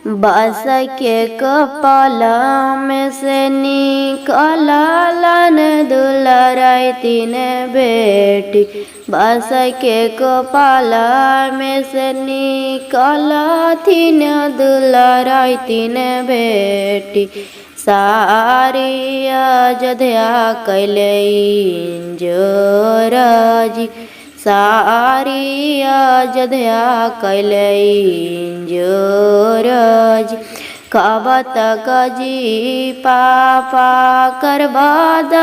बास के कपाला में से निकलन दुलाराई तीन बेटी। बास के कपाला में से निकला थीन दुलाराई तीन बेटी। सारी अयोध्या कैले जोराजी। सारी अयोध्या कैले जोराजी। कबत गजी पापा करबद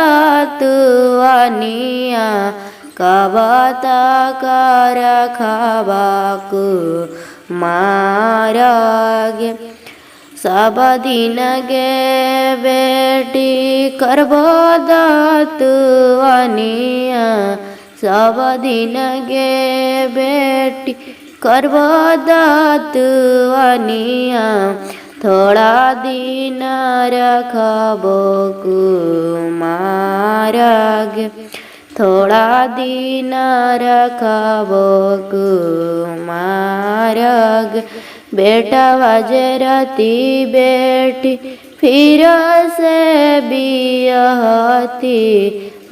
तुअनिया। कबत कर खबाकु मारगे। सब दिन गे बेटी करबद तुअनिया। सब दिन गे बेटी करबद तुअनिया। थोड़ा दिन रखबो कुमारगे। थोड़ा दिन रखबो कुमारगे। बेटा वजरती बेटी फिर से बियहती।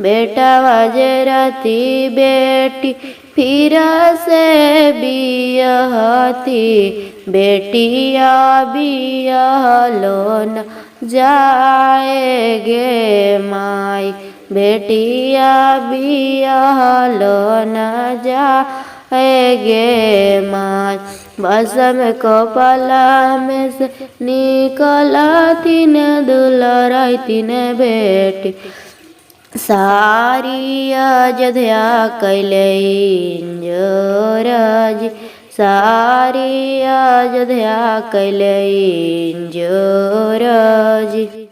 बेटा वजरती बेटी फिर से बियहती। बेटिया बियहलो न जाएगे माई। बेटिया बियहलो न जाएगे माई। बस में कपाला में से निकला तीन दुलाराई तीन बेटी। सारी अयोध्या कैले जोराजी। सारी अयोध्या कैले जोराजी।